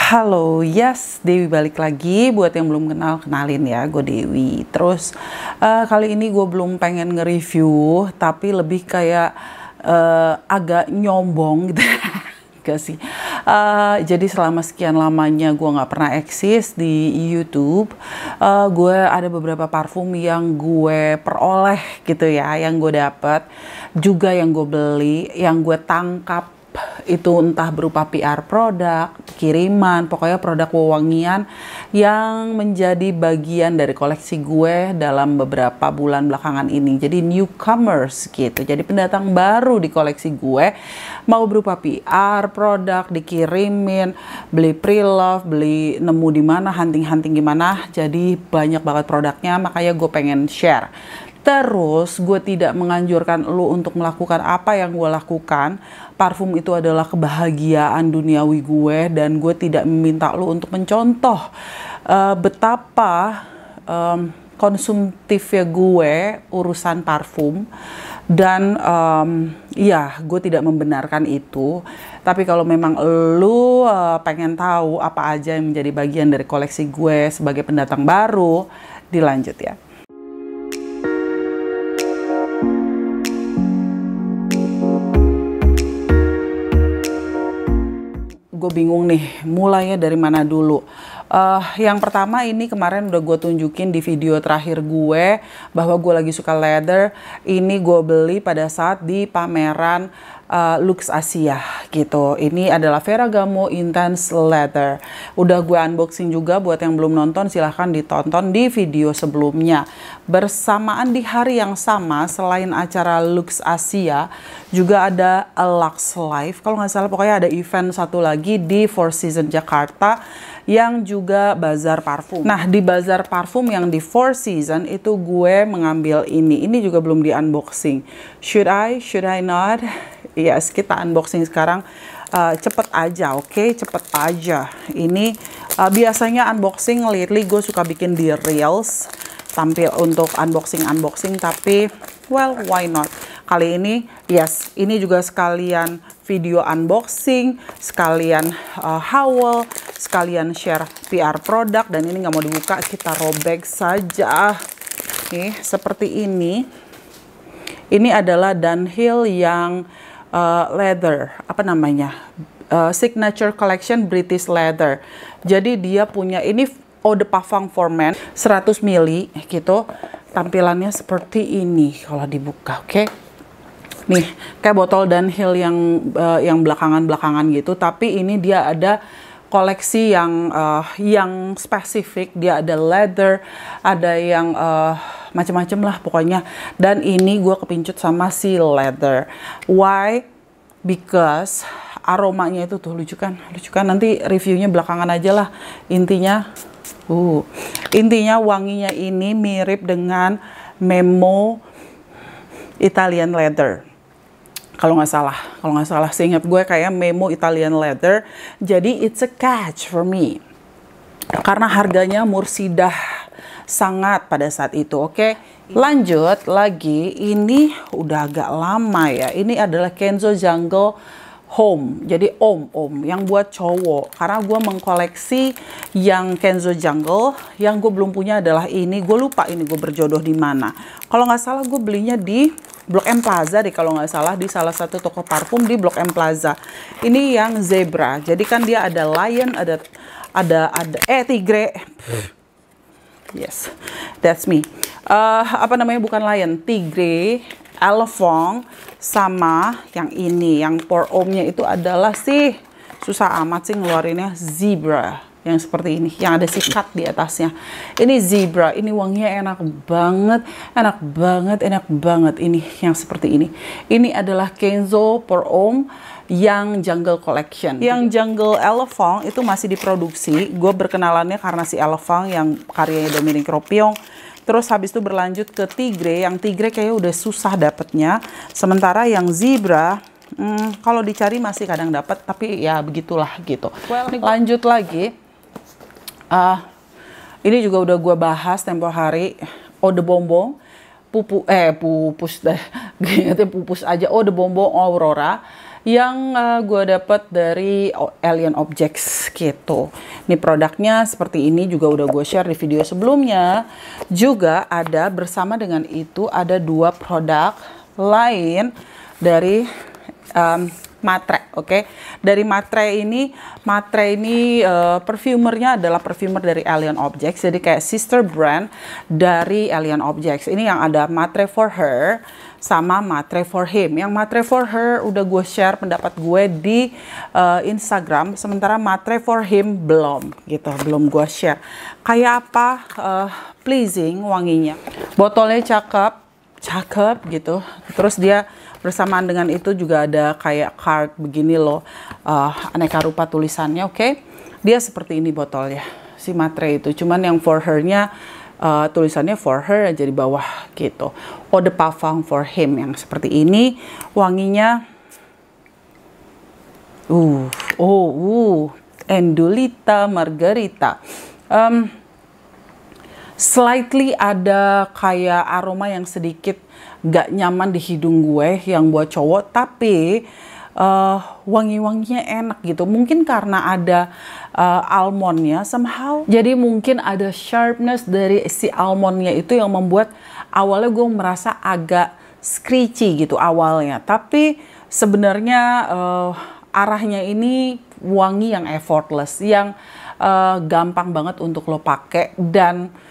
Halo, yes, Dewi balik lagi. Buat yang belum kenal, kenalin ya, gue Dewi. Terus kali ini gue belum pengen nge-review, tapi lebih kayak agak nyombong gitu. Gak sih. Jadi selama sekian lamanya gue nggak pernah eksis di YouTube, gue ada beberapa parfum yang gue peroleh gitu ya, yang gue dapet, juga yang gue beli, yang gue tangkap. Itu entah berupa PR produk, kiriman, pokoknya produk wewangian yang menjadi bagian dari koleksi gue dalam beberapa bulan belakangan ini. Jadi newcomers gitu, jadi pendatang baru di koleksi gue, mau berupa PR produk, dikirimin, beli pre-love, beli nemu di mana, hunting-hunting gimana, jadi banyak banget produknya, makanya gue pengen share. Terus gue tidak menganjurkan lu untuk melakukan apa yang gue lakukan. Parfum itu adalah kebahagiaan duniawi gue, dan gue tidak meminta lu untuk mencontoh betapa konsumtifnya gue urusan parfum. Dan ya, gue tidak membenarkan itu. Tapi kalau memang lu pengen tahu apa aja yang menjadi bagian dari koleksi gue sebagai pendatang baru, dilanjut ya. Gue bingung nih, mulainya dari mana dulu. Yang pertama ini kemarin udah gue tunjukin di video terakhir gue, bahwa gue lagi suka leather. Ini gue beli pada saat di pameran Lux Asia gitu. Ini adalah Ferragamo Intense Leather. Udah gue unboxing juga, buat yang belum nonton silahkan ditonton di video sebelumnya. Bersamaan di hari yang sama, selain acara Lux Asia, juga ada Lux Live. Kalau nggak salah pokoknya ada event satu lagi di Four Seasons Jakarta yang juga bazar parfum. Nah, di bazar parfum yang di Four Seasons itu gue mengambil ini. Ini juga belum di unboxing. Should I not? Yes, kita unboxing sekarang. Cepet aja, oke? Cepet aja. Ini biasanya unboxing lately gue suka bikin di Reels, tampil untuk unboxing, tapi well, why not? Kali ini, yes, ini juga sekalian video unboxing, sekalian haul, sekalian share PR produk, dan ini nggak mau dibuka, kita robek saja. Nih, seperti ini. Ini adalah Dunhill yang leather, apa namanya? Signature Collection British Leather. Jadi dia punya ini Eau de Parfum for Men 100 ml gitu. Tampilannya seperti ini kalau dibuka, oke? Nih, kayak botol Dunhill yang belakangan-belakangan gitu, tapi ini dia ada koleksi yang spesifik. Dia ada leather, ada yang macam-macam lah pokoknya. Dan ini gue kepincut sama si leather. Why? Because aromanya itu tuh lucu kan? Lucu kan? Nanti reviewnya belakangan aja lah. Intinya wanginya ini mirip dengan Memo Italian Leather. Kalau nggak salah, seingat gue kayak Memo Italian Leather. Jadi it's a catch for me. Karena harganya mursidah sangat pada saat itu, oke? Lanjut lagi, ini udah agak lama ya. Ini adalah Kenzo Jungle Home. Jadi om yang buat cowok. Karena gue mengkoleksi yang Kenzo Jungle, yang gue belum punya adalah ini. Gue lupa ini gue berjodoh di mana. Kalau nggak salah gue belinya di Blok M Plaza deh, kalau nggak salah, di salah satu toko parfum di Blok M Plaza. Ini yang zebra. Jadi kan dia ada lion, ada tigre. Yes, that's me. Apa namanya, bukan lion, tigre, elephant, sama yang ini, yang pour homme-nya itu adalah susah amat sih ngeluarinnya, zebra. Yang seperti ini, yang ada sikat di atasnya. Ini zebra, ini wanginya enak banget. Ini yang seperti ini. Ini adalah Kenzo Pour Homme yang Jungle Collection. Yang Jungle Elephant itu masih diproduksi. Gue berkenalannya karena si Elephant yang karyanya Dominique Ropion. Terus habis itu berlanjut ke tigre. Yang tigre kayaknya udah susah dapetnya. Sementara yang zebra, kalau dicari masih kadang dapat, tapi ya begitulah gitu. Lanjut lagi. Ini juga udah gue bahas tempo hari. Eau de Bonbon pupus deh. Pupus aja. Eau de Bonbon Aurora yang gue dapet dari Alien Objects gitu. Ini produknya seperti ini, juga udah gue share di video sebelumnya. Juga ada bersama dengan itu ada 2 produk lain dari Matre, oke. Dari Matre ini perfumernya adalah perfumer dari Alien Objects, jadi kayak sister brand dari Alien Objects. Ini yang ada Matre for Her sama Matre for Him. Yang Matre for Her udah gue share pendapat gue di Instagram, sementara Matre for Him belum gitu, belum gue share. Kayak apa? Pleasing wanginya, botolnya cakep gitu. Terus dia bersamaan dengan itu juga ada kayak card begini loh, aneka rupa tulisannya, oke. Dia seperti ini botolnya, si Matre itu. Cuman yang for her-nya tulisannya for her aja di bawah gitu. Eau de parfum for him yang seperti ini. Wanginya Endulita Margarita. Slightly ada kayak aroma yang sedikit gak nyaman di hidung gue yang buat cowok, tapi wangi-wanginya enak gitu. Mungkin karena ada almondnya somehow, jadi mungkin ada sharpness dari si almondnya itu yang membuat awalnya gue merasa agak scratchy gitu awalnya. Tapi sebenarnya arahnya ini wangi yang effortless, yang gampang banget untuk lo pakai. Dan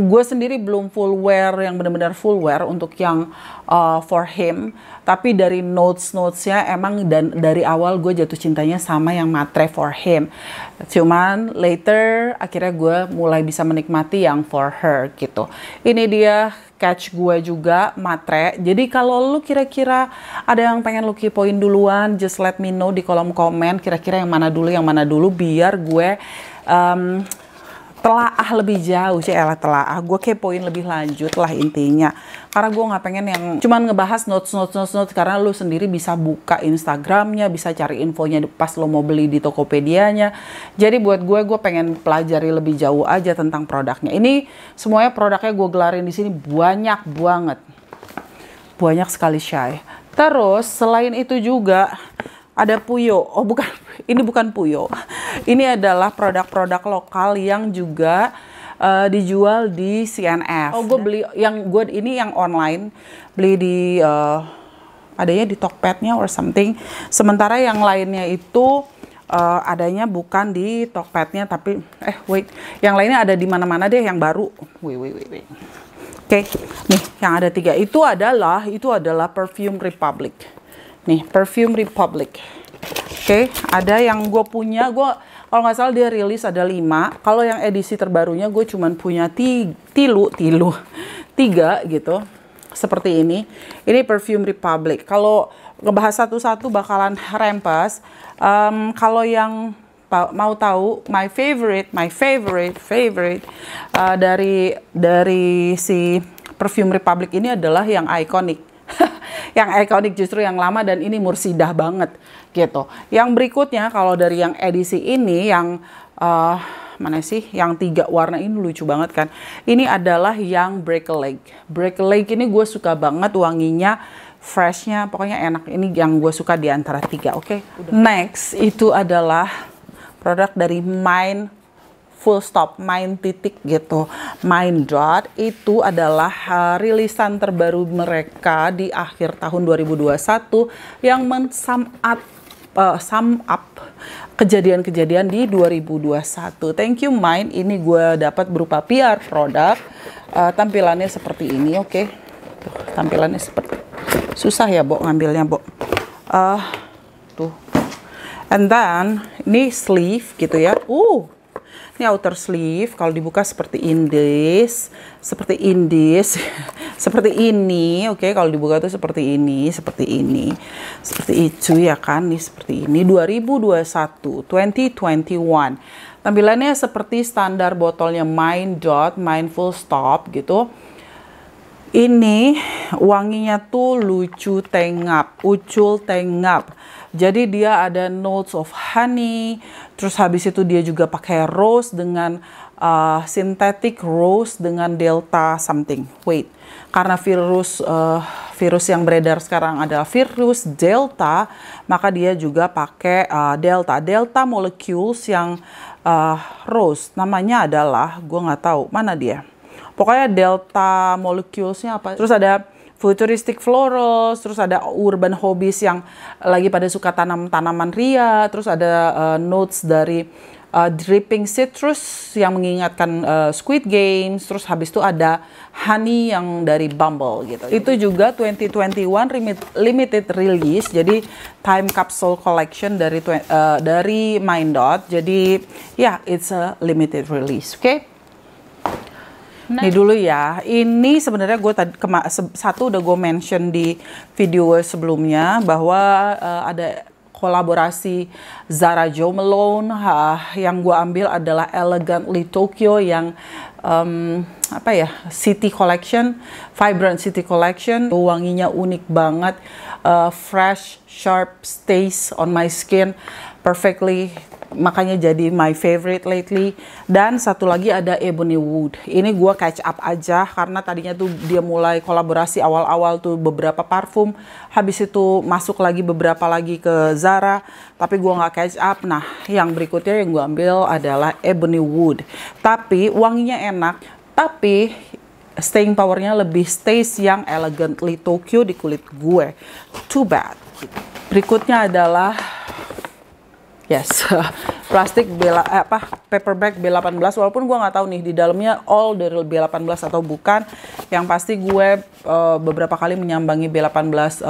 gue sendiri belum full wear, yang benar-benar full wear untuk yang for him, tapi dari notesnya emang dari awal gue jatuh cintanya sama yang Matre for him. Cuman later akhirnya gue mulai bisa menikmati yang for her gitu. Ini dia catch gue juga Matre. Jadi kalau lu kira-kira ada yang pengen lu kepoin duluan, just let me know di kolom komen kira-kira yang mana dulu biar gue telaah lebih jauh, telaah. Gue kepoin lebih lanjut lah intinya. Karena gue nggak pengen yang cuman ngebahas notes, karena lu sendiri bisa buka Instagramnya, bisa cari infonya pas lo mau beli di Tokopedia-nya. Jadi buat gue pengen pelajari lebih jauh aja tentang produknya. Ini semuanya produknya gue gelarin di sini banyak banget. Banyak sekali Shy. Terus selain itu juga ada Puyo. Oh bukan, ini bukan Puyo. Ini adalah produk-produk lokal yang juga dijual di CNF. Oh gue beli ini yang online, beli di adanya di Tokped-nya or something. Sementara yang lainnya itu adanya bukan di Tokped-nya, tapi yang lainnya ada di mana-mana deh yang baru. Wait. Oke, nih yang ada 3 itu adalah Perfume Republic. Nih, Perfume Republic. Oke, ada yang gue punya, kalau nggak salah dia rilis ada 5. Kalau yang edisi terbarunya gue cuman punya 3 gitu. Seperti ini. Ini Perfume Republic. Kalau ngebahas satu-satu bakalan rempas. Kalau yang mau tahu my favorite dari si Perfume Republic ini adalah yang iconic. Yang iconic justru yang lama, dan ini mursidah banget gitu. Yang berikutnya kalau dari yang edisi ini yang mana sih, yang 3 warna ini lucu banget kan. Ini adalah yang Break a Leg. Break a Leg ini gue suka banget wanginya, freshnya, pokoknya enak. Ini yang gue suka di antara 3. Oke. Next itu adalah produk dari Mind Full Stop, Mind titik gitu, Mind Dot. Itu adalah rilisan terbaru mereka di akhir tahun 2021 yang sum up kejadian-kejadian di 2021. Thank you Mind. Ini gue dapat berupa PR produk. Tampilannya seperti ini, oke. Tuh, tampilannya seperti susah ya, Bo, ngambilnya, Bo. Tuh. And then ini sleeve gitu ya. Ini outer sleeve, kalau dibuka seperti seperti ini, oke. Kalau dibuka tuh seperti ini, seperti itu ya kan, nih seperti ini. 2021. Tampilannya seperti standar botolnya Mind Dot, Mind Full Stop gitu. Ini wanginya tuh lucu tengap, ucul tengap. Jadi dia ada notes of honey, terus habis itu dia juga pakai rose dengan synthetic rose dengan delta something. Wait, karena virus yang beredar sekarang adalah virus delta, maka dia juga pakai delta molecules yang rose. Namanya adalah, gue nggak tahu mana dia. Pokoknya delta moleculesnya apa. Terus ada futuristic florals, terus ada urban hobbies yang lagi pada suka tanam-tanaman ria, terus ada notes dari dripping citrus yang mengingatkan Squid Games, terus habis itu ada honey yang dari Bumble gitu. Itu juga 2021 limited release, jadi time capsule collection dari Mindot. Jadi ya, it's a limited release, oke? Ini dulu ya, ini sebenarnya gue satu udah gue mention di video sebelumnya bahwa ada kolaborasi Zara Jo Malone. Yang gue ambil adalah Elegantly Tokyo yang City Collection, Vibrant City Collection. Wanginya unik banget, fresh, sharp, stays on my skin perfectly. Makanya jadi my favorite lately. Dan satu lagi ada Ebony Wood. Ini gue catch up aja karena tadinya tuh dia mulai kolaborasi awal-awal tuh beberapa parfum, habis itu masuk lagi beberapa lagi ke Zara, tapi gue nggak catch up. Nah, yang berikutnya yang gue ambil adalah Ebony Wood. Tapi wanginya enak, tapi staying powernya lebih stays yang Elegantly Tokyo di kulit gue. Too bad. Berikutnya adalah plastik paperback B18, walaupun gue nggak tahu nih di dalamnya all dari B18 atau bukan. Yang pasti gue beberapa kali menyambangi B18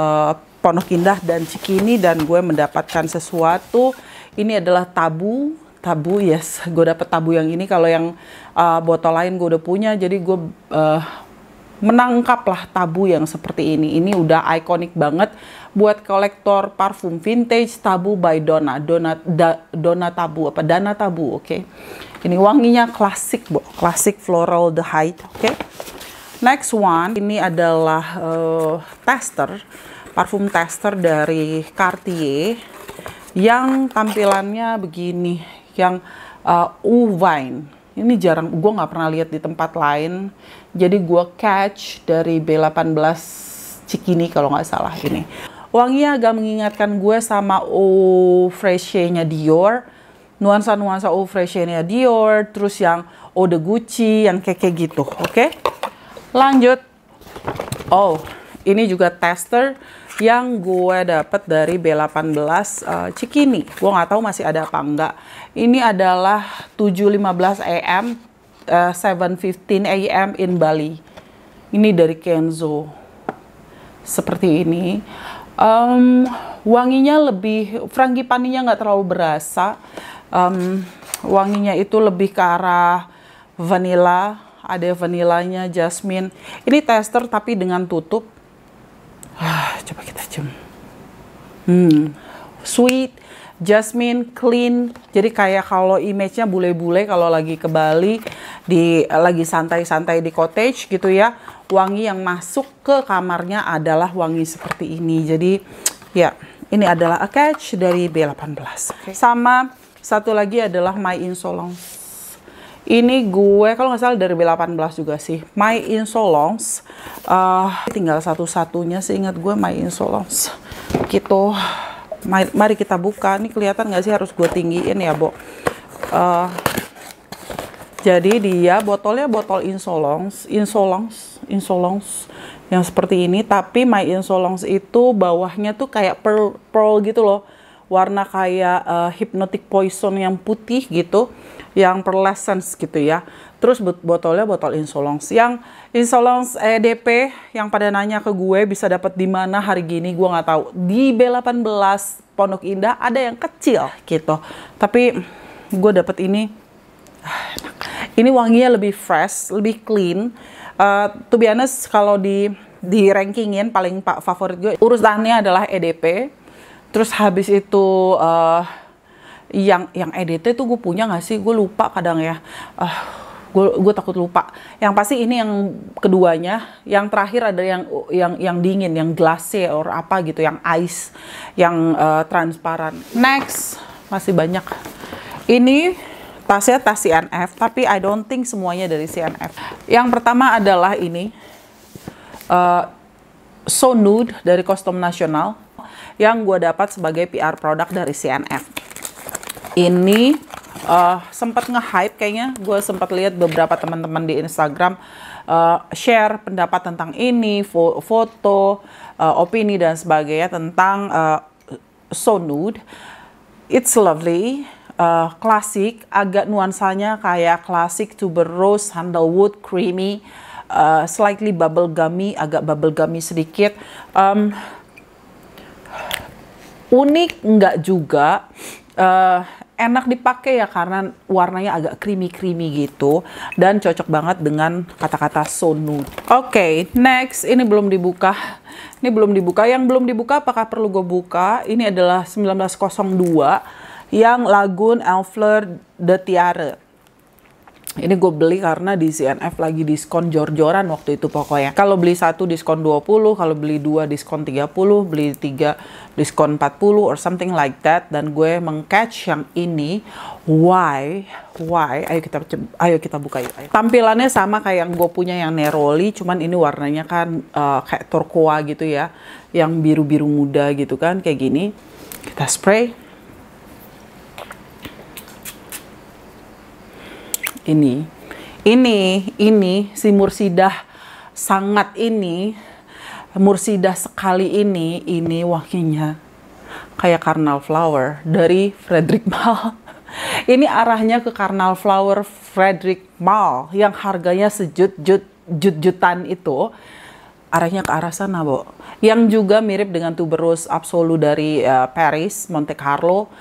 Pondok Indah dan Cikini dan gue mendapatkan sesuatu. Ini adalah tabu, yes, gue dapet tabu yang ini. Kalau yang botol lain gue udah punya, jadi gue menangkaplah tabu yang seperti ini. Ini udah ikonik banget buat kolektor parfum vintage. Tabu by Donna Tabu, Dana Tabu, oke? Ini wanginya klasik, klasik floral the height, oke? Next one, ini adalah parfum tester dari Cartier yang tampilannya begini, yang Wine. Ini jarang, gue nggak pernah lihat di tempat lain. Jadi gue catch dari B18 Cikini kalau nggak salah ini. Wanginya agak mengingatkan gue sama Eau Fraiche-nya Dior. Nuansa-nuansa Eau Fraiche-nya Dior. Terus yang Eau de Gucci, yang kayak gitu. Oke? Lanjut. Oh, ini juga tester yang gue dapet dari B18 Cikini. Gue nggak tahu masih ada apa enggak. Ini adalah 7:15 AM, 7:15 AM in Bali. Ini dari Kenzo. Seperti ini. Wanginya lebih, frangipaninya nggak terlalu berasa. Wanginya itu lebih ke arah vanilla. Ada vanilanya, jasmine. Ini tester tapi dengan tutup. Coba kita cium. Sweet, jasmine, clean. Jadi kayak kalau image-nya bule-bule kalau lagi ke Bali, lagi santai-santai di cottage gitu ya. Wangi yang masuk ke kamarnya adalah wangi seperti ini. Jadi ya, ini adalah a catch dari B18. Okay. Sama satu lagi adalah My Insolence. Ini gue kalau nggak salah dari B18 juga sih. My Insolence. Tinggal satu-satunya seingat gue My Insolence. Gitu. Mari kita buka. Ini kelihatan nggak sih, harus gue tinggiin ya, Bo. Jadi dia botolnya botol Insolence yang seperti ini. Tapi My Insolence itu bawahnya tuh kayak pearl gitu loh. Warna kayak hypnotic poison yang putih gitu, yang pearlescence gitu ya. Terus botolnya botol Insolence. Yang Insolence EDP yang pada nanya ke gue bisa dapat di mana hari gini, gue nggak tahu. Di B18 Pondok Indah ada yang kecil gitu. Tapi gue dapet ini. Ini wanginya lebih fresh, lebih clean. To be honest, kalau di rankingin paling favorit gue urutannya adalah EDP. Terus habis itu yang EDT tuh gue punya nggak sih? Gue lupa kadang ya. Gue takut lupa. Yang pasti ini yang keduanya. Yang terakhir ada yang dingin, yang glace or apa gitu, yang ice, yang transparan. Next, masih banyak. Ini tasnya tas CNF, tapi I don't think semuanya dari CNF. Yang pertama adalah ini So Nude dari Kostum Nasional yang gue dapat sebagai PR produk dari CNF. Ini sempat nge-hype kayaknya, gue sempat lihat beberapa teman-teman di Instagram share pendapat tentang ini, foto, opini dan sebagainya tentang So Nude. It's lovely, klasik, agak nuansanya kayak klasik tuberose, sandalwood, creamy, slightly bubblegummy, agak bubblegummy sedikit. Unik enggak juga. Enak dipakai ya karena warnanya agak creamy gitu dan cocok banget dengan kata-kata So Nude. Oke, next, ini belum dibuka. Ini belum dibuka. Yang belum dibuka apakah perlu gue buka? Ini adalah 1902 yang Lagoon Enfleur de Tiare. Ini gue beli karena di CNF lagi diskon jor-joran waktu itu pokoknya. Kalau beli satu diskon 20, kalau beli dua diskon 30, beli tiga diskon 40 or something like that. Dan gue meng-catch yang ini. Why? Ayo kita buka yuk. Ayo. Tampilannya sama kayak yang gue punya yang Neroli, cuman ini warnanya kan kayak turquoise gitu ya. Yang biru-biru muda gitu kan, kayak gini. Kita spray. Ini si Mursidah sangat Mursidah sekali ini wanginya kayak Carnal Flower dari Frederic Malle. Ini arahnya ke Carnal Flower Frederic Malle yang harganya sejut-jutan itu, arahnya ke arah sana, Bo. Yang juga mirip dengan Tuberose Absolu dari Paris, Monte Carlo.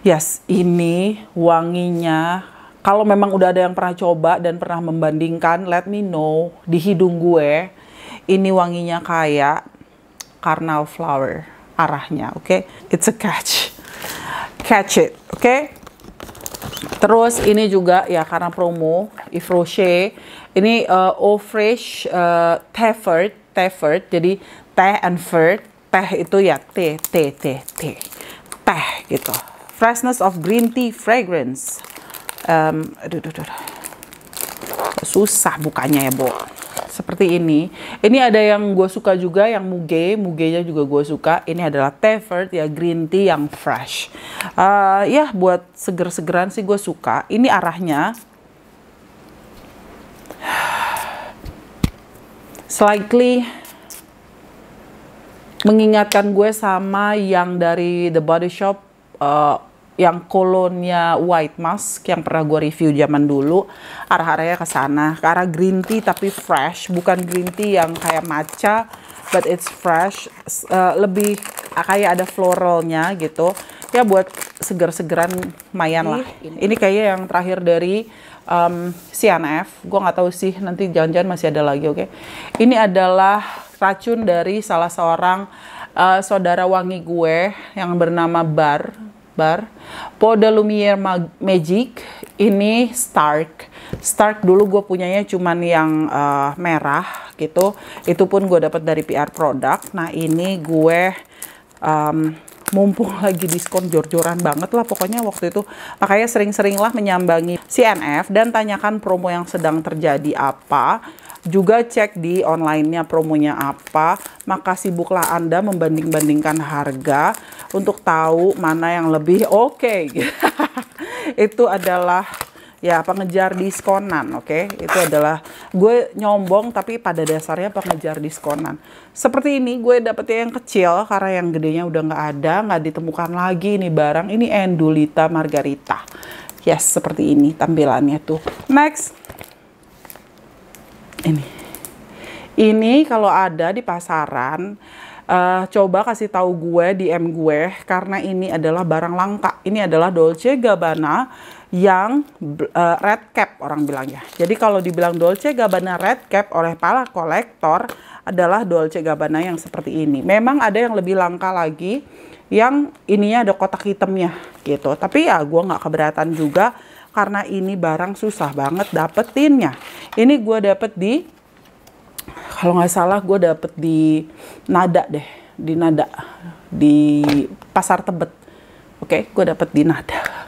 Yes, ini wanginya. Kalau memang udah ada yang pernah coba dan pernah membandingkan, let me know. Di hidung gue, ini wanginya kayak Carnal Flower arahnya, oke? Okay? It's a catch. Catch it, oke? Okay? Terus ini juga ya karena promo, Yves Rocher. Ini Eau Fresh Teh, jadi teh and fert. Teh itu ya teh gitu. Freshness of green tea fragrance. Susah bukanya ya, Bo. Seperti ini. Ini ada yang gue suka juga, yang mugenya juga gue suka. Ini adalah Tefert ya, green tea yang fresh. Ya buat seger-segeran sih gue suka. Ini arahnya slightly mengingatkan gue sama yang dari The Body Shop, yang kolonnya White Musk yang pernah gue review zaman dulu. Arah-arahnya ke sana, ke arah green tea tapi fresh, bukan green tea yang kayak matcha, but it's fresh, lebih kayak ada floralnya gitu. Ya buat seger-segeran lumayan lah. Ini kayaknya yang terakhir dari CNF. Gue nggak tahu sih, nanti jangan-jangan masih ada lagi, oke? Ini adalah racun dari salah seorang saudara wangi gue yang bernama Bar Peau de Lumière Magic. Ini Stark dulu gue punyanya cuman yang merah gitu, itu pun gue dapat dari PR produk. Nah ini gue mumpung lagi diskon jor-joran banget lah pokoknya waktu itu, makanya sering-seringlah menyambangi CNF dan tanyakan promo yang sedang terjadi apa, juga cek di online-nya promonya apa, maka sibuklah Anda membanding-bandingkan harga untuk tahu mana yang lebih oke. Itu adalah ya pengejar diskonan, oke? Itu adalah gue nyombong tapi pada dasarnya pengejar diskonan. Seperti ini gue dapetnya yang kecil karena yang gedenya udah nggak ditemukan lagi ini barang. Ini Endulita Margarita. Yes, seperti ini tampilannya tuh. Next. Ini kalau ada di pasaran, coba kasih tahu gue, DM gue, karena ini adalah barang langka. Ini adalah Dolce Gabbana yang red cap orang bilang ya. Jadi kalau dibilang Dolce Gabbana red cap oleh para kolektor, adalah Dolce Gabbana yang seperti ini. Memang ada yang lebih langka lagi, yang ininya ada kotak hitamnya gitu. Tapi ya gue nggak keberatan juga karena ini barang susah banget dapetinnya. Ini gue dapet di, kalau nggak salah gue dapet di Nada deh, di Pasar Tebet. Oke, gue dapet di Nada.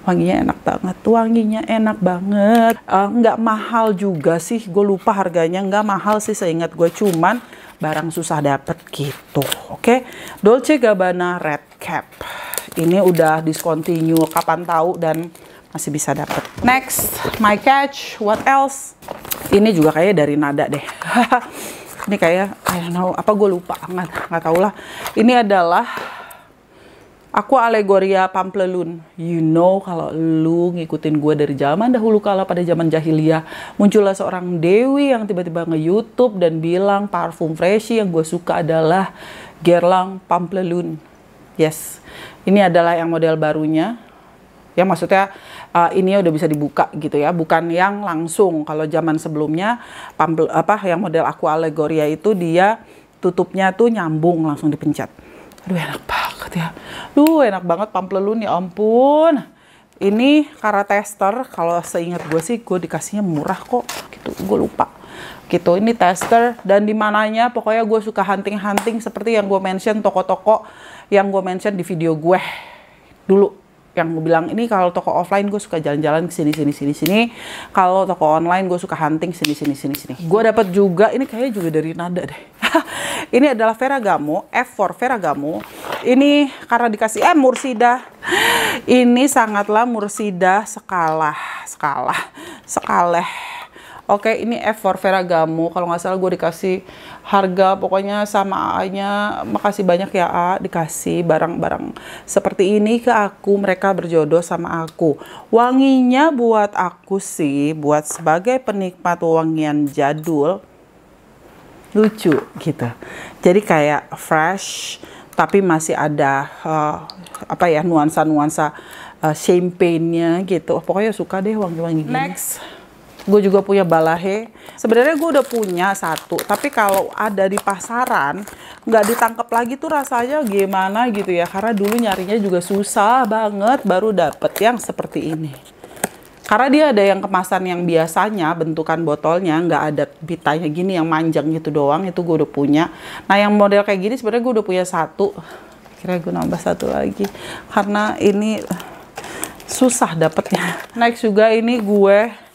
Wanginya enak banget, wanginya enak banget. Nggak mahal juga sih, gue lupa harganya, nggak mahal sih seingat gue, cuman barang susah dapet gitu. Oke, Dolce Gabbana Red Cap. Ini udah discontinue, kapan tahu, dan masih bisa dapet. Next, My Catch, what else? Ini juga kayaknya dari Nada deh. Ini kayak, I don't know, apa gue lupa, nggak tahu lah. Ini adalah Aqua Allegoria Pampelune. You know, kalau lu ngikutin gue dari zaman dahulu kala pada zaman jahiliyah, muncullah seorang dewi yang tiba-tiba nge-YouTube dan bilang parfum Freshie yang gue suka adalah Guerlain Pampelune. Yes, ini adalah yang model barunya. Ya maksudnya ini udah bisa dibuka gitu ya, bukan yang langsung. Kalau zaman sebelumnya yang model Aqua Allegoria itu dia tutupnya tuh nyambung, langsung dipencet. Aduh enak banget ya. Enak banget Pampelune, ya ampun. Ini Cara Tester, kalau seingat gue sih gue dikasihnya murah kok gitu, gue lupa gitu. Ini tester, dan di mananya pokoknya gue suka hunting-hunting seperti yang gue mention, toko-toko yang gue mention di video gue dulu, yang gue bilang ini kalau toko offline gue suka jalan-jalan ke sini. Kalau toko online gue suka hunting sini. Gue dapat juga ini kayaknya juga dari Nada deh. Ini adalah Ferragamo F4 Ferragamo. Ini karena dikasih Mursidah. Ini sangatlah Mursidah skaleh. Oke, ini F4 Ferragamo. Kalau nggak salah gue dikasih harga pokoknya sama A-nya. Makasih banyak ya A, dikasih barang-barang seperti ini ke aku. Mereka berjodoh sama aku. Wanginya buat aku sih, buat sebagai penikmat wangian jadul, lucu gitu. Jadi kayak fresh, tapi masih ada nuansa-nuansa champagne-nya gitu. Pokoknya suka deh wangi-wangi gini. Next, gue juga punya Balahe. Sebenarnya gue udah punya satu, tapi kalau ada di pasaran nggak ditangkap lagi tuh rasanya gimana gitu ya. Karena dulu nyarinya juga susah banget, baru dapet yang seperti ini. Karena dia ada yang kemasan yang biasanya bentukan botolnya nggak ada pitanya gini yang manjang gitu doang, itu gue udah punya. Nah yang model kayak gini sebenarnya gue udah punya satu. Kira gue nambah satu lagi karena ini susah dapetnya. Next juga ini gue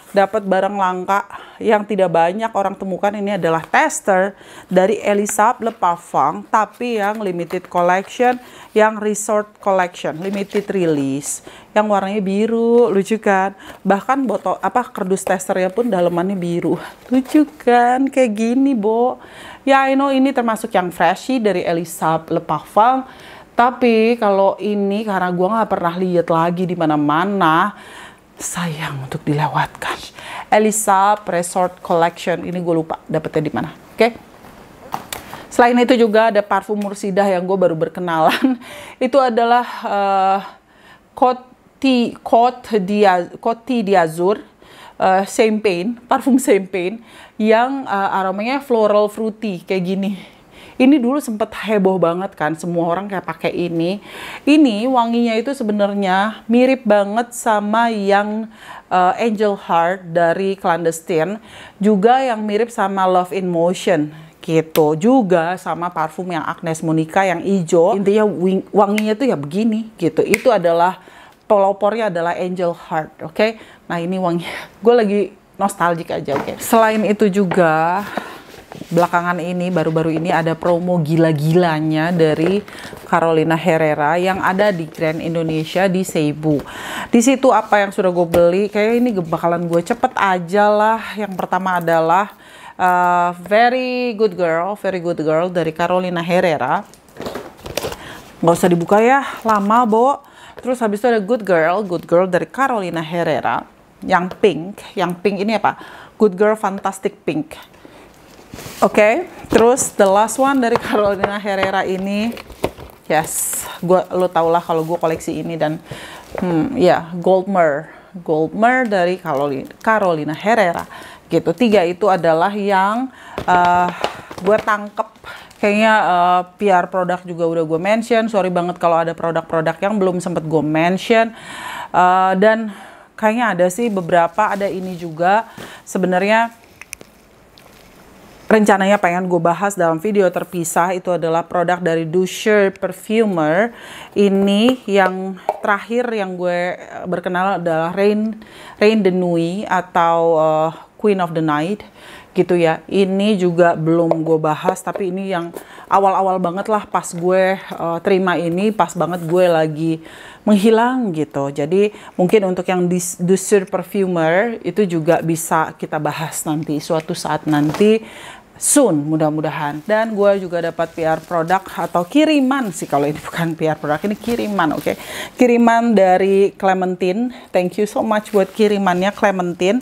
dapat barang langka yang tidak banyak orang temukan. Ini adalah tester dari Elisab Le Parfum, tapi yang limited collection, yang resort collection, limited release, yang warnanya biru, lucu kan? Bahkan botol kardus testernya pun dalemannya biru, lucu kan? Kayak gini, Bo. Ya, I know ini termasuk yang Freshie dari Elisab Le Parfum, tapi kalau ini karena gue nggak pernah lihat lagi di mana-mana, sayang untuk dilewatkan. Elisab Resort Collection, ini gue lupa dapetnya di mana. Oke. Selain itu juga ada parfum Mursidah yang gue baru berkenalan. Itu adalah Côte d'Azur Champagne, parfum champagne yang aromanya floral fruity kayak gini. Ini dulu sempet heboh banget kan, semua orang kayak pakai ini. Ini wanginya itu sebenarnya mirip banget sama yang Angel Heart dari Clandestine, juga yang mirip sama Love in Motion gitu, juga sama parfum yang Agnes Monica yang hijau. Intinya wanginya tuh ya begini gitu. Itu adalah pelopornya adalah Angel Heart, oke? Nah ini wanginya, gue lagi nostalgic aja, oke? Selain itu juga belakangan ini, baru-baru ini ada promo gila-gilanya dari Carolina Herrera yang ada di Grand Indonesia di Cebu. Di situ apa yang sudah gue beli, kayak ini bakalan gue cepet aja lah. Yang pertama adalah Very Good Girl dari Carolina Herrera. Nggak usah dibuka ya, lama Bo. Terus habis itu ada Good Girl dari Carolina Herrera yang pink ini apa? Good Girl Fantastic Pink. Oke, terus the last one dari Carolina Herrera ini, yes, lo tau lah kalau gue koleksi ini, dan Gold Myrrh dari Carolina Herrera gitu. 3 itu adalah yang gue tangkep. Kayaknya PR produk juga udah gue mention. Sorry banget kalau ada produk-produk yang belum sempet gue mention. Dan kayaknya ada sih beberapa, ada ini juga. Sebenarnya rencananya pengen gue bahas dalam video terpisah, itu adalah produk dari Doucher Perfumer. Ini yang terakhir yang gue berkenal adalah Reine de Nuit atau Queen of the Night gitu ya. Ini juga belum gue bahas, tapi ini yang awal-awal banget lah pas gue terima ini, pas banget gue lagi menghilang gitu. Jadi mungkin untuk yang Doucher Perfumer itu juga bisa kita bahas nanti suatu saat nanti, soon mudah-mudahan. Dan gue juga dapat PR produk atau kiriman sih, kalau ini bukan PR produk, ini kiriman, oke? Kiriman dari Clementine. Thank you so much buat kirimannya Clementine.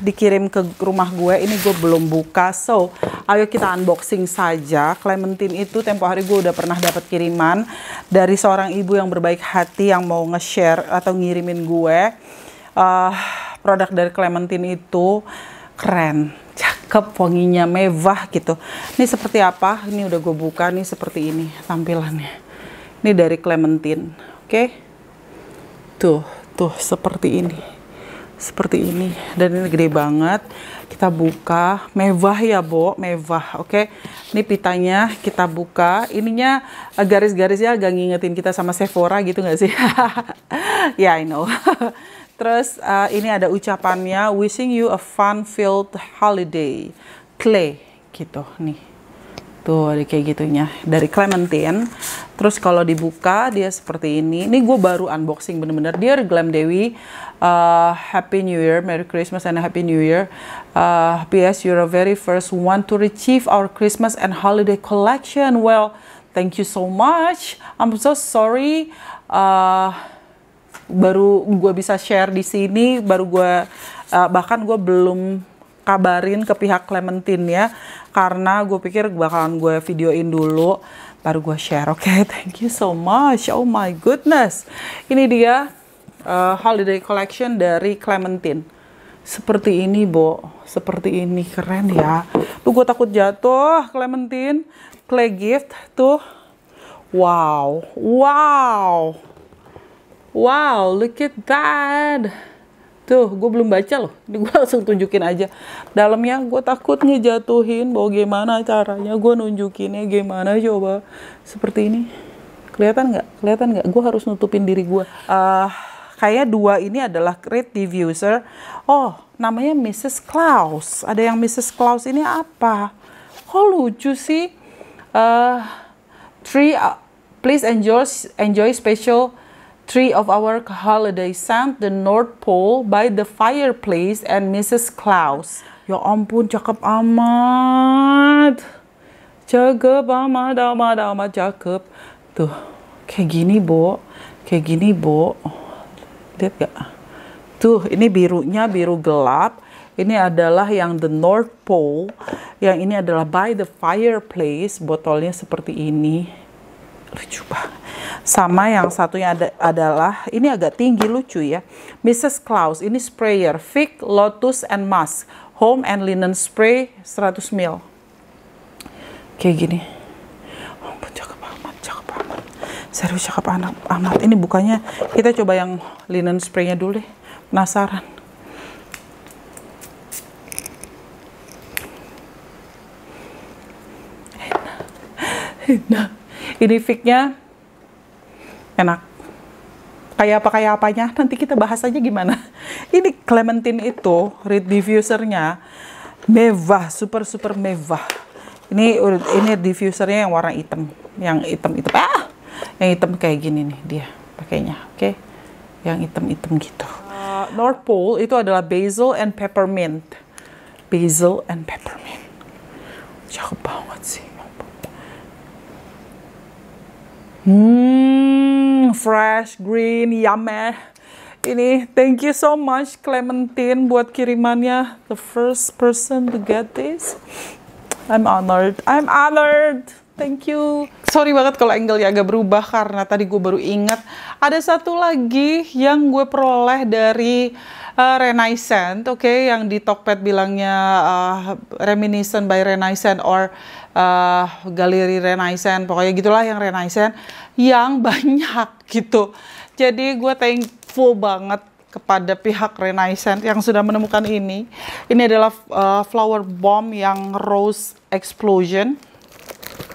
Dikirim ke rumah gue, ini gue belum buka, so ayo kita unboxing saja. Clementine itu tempo hari gue udah pernah dapat kiriman dari seorang ibu yang berbaik hati yang mau nge-share atau ngirimin gue produk dari Clementine. Itu keren, cakep, wanginya mewah gitu. Ini seperti apa? Ini udah gue buka nih, seperti ini tampilannya. Ini dari Clementine, oke? Tuh seperti ini, seperti ini. Dan ini gede banget. Kita buka, mewah ya, Bo, mewah, oke? Ini pitanya kita buka. Ininya garis-garisnya agak ngingetin kita sama Sephora gitu nggak sih? Ya, I know. Terus ini ada ucapannya, wishing you a fun-filled holiday, Clay, gitu nih. Tuh ada kayak gitunya dari Clementine. Terus kalau dibuka dia seperti ini. Ini gue baru unboxing bener-bener. Dear Glam Dewi, Happy New Year, Merry Christmas and Happy New Year. P.S. You're the very first one to receive our Christmas and holiday collection. Well, thank you so much. I'm so sorry. Baru gue bisa share di sini, baru gue bahkan gue belum kabarin ke pihak Clementine ya, karena gue pikir bakalan gue videoin dulu baru gue share. Oke, thank you so much. Oh my goodness, ini dia holiday collection dari Clementine. Seperti ini, Bo, seperti ini, keren ya. Tuh gue takut jatuh. Clementine Clay gift tuh, wow. Wow, look at that. Tuh, gue belum baca loh. Ini gue langsung tunjukin aja. Dalamnya gue takut ngejatuhin. Bahwa gimana caranya gue nunjukinnya gimana coba. Seperti ini. Kelihatan nggak? Kelihatan nggak? Gue harus nutupin diri gue. Kayak dua ini adalah Creed Diffuser. Oh, namanya Mrs. Claus. Ada yang Mrs. Claus ini apa? Kok lucu sih? Please enjoy special tree of our holiday scent, the North Pole by the fireplace and Mrs. Claus. Ya ampun, cakep amat. Cakep amat, cakep. Tuh, kayak gini, Bo. Kayak gini, Bo. Lihat gak? Tuh, ini birunya biru gelap. Ini adalah yang the North Pole. Yang ini adalah by the fireplace. Botolnya seperti ini. Lucu banget. Sama yang satunya adalah, ini agak tinggi, lucu ya. Mrs. Claus, ini sprayer, Fig, Lotus, and Musk. Home and linen spray 100 ml. Kayak gini. Oh, cakep amat, cakep amat. Serius cakep amat. Ini bukannya, kita coba yang linen spraynya dulu deh. Penasaran. Nah, ini Fig-nya enak. Kayak apanya nanti kita bahas aja gimana. Ini Clementine itu Reed diffusernya mewah, super mewah. Ini diffusernya yang warna hitam, yang hitam yang hitam kayak gini nih dia pakainya, oke? Yang hitam gitu. North Pole itu adalah basil and peppermint. Cakep banget sih. Fresh green, yummy. Ini thank you so much Clementine buat kirimannya. The first person to get this. I'm honored. Thank you. Sorry banget kalau angle-nya agak berubah karena tadi gue baru ingat ada satu lagi yang gue peroleh dari Renaissance, oke, yang di Tokped bilangnya reminiscent by Renaissance or galeri Renaissance, pokoknya gitulah yang Renaissance, yang banyak gitu. Jadi gue thankful banget kepada pihak Renaissance yang sudah menemukan ini. Ini adalah flower bomb yang Rose Explosion.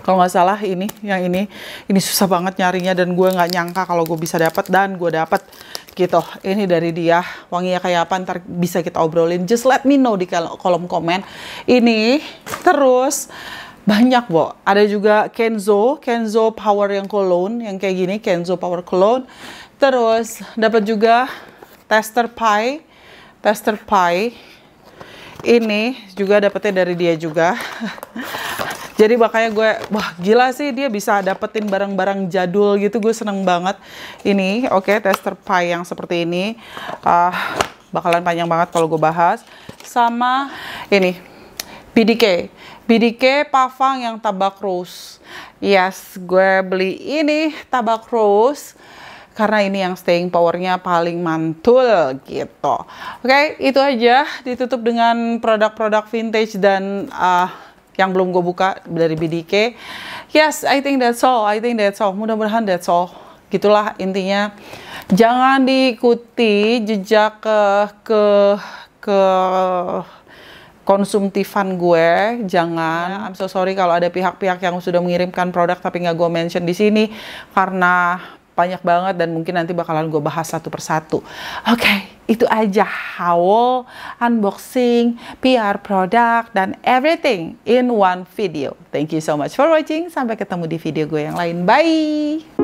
Kalau nggak salah ini, yang ini susah banget nyarinya dan gue nggak nyangka kalau gue bisa dapat, dan gue dapat gitu. Ini dari dia, wanginya kayak apa ntar bisa kita obrolin. Just let me know di kolom komen. Ini terus banyak, Bo. Ada juga Kenzo Power yang cologne, yang kayak gini, Kenzo Power Cologne. Terus dapat juga Tester Pie. Ini juga dapetnya dari dia juga. Jadi makanya gue, wah gila sih dia bisa dapetin barang-barang jadul gitu, gue seneng banget. Ini, oke, Tester Pie yang seperti ini. Bakalan panjang banget kalau gue bahas. Sama ini, BDK Pavang yang tabak rose. Yes, gue beli ini tabak rose karena ini yang staying powernya paling mantul gitu. Oke, itu aja, ditutup dengan produk-produk vintage dan yang belum gue buka dari BDK. Yes, I think that's all. Mudah-mudahan that's all. Gitulah intinya. Jangan diikuti jejak ke konsumtifan gue, jangan. I'm so sorry kalau ada pihak-pihak yang sudah mengirimkan produk tapi nggak gue mention di sini karena banyak banget dan mungkin nanti bakalan gue bahas satu persatu. Oke, itu aja haul, unboxing, PR produk, dan everything in one video. Thank you so much for watching. Sampai ketemu di video gue yang lain. Bye!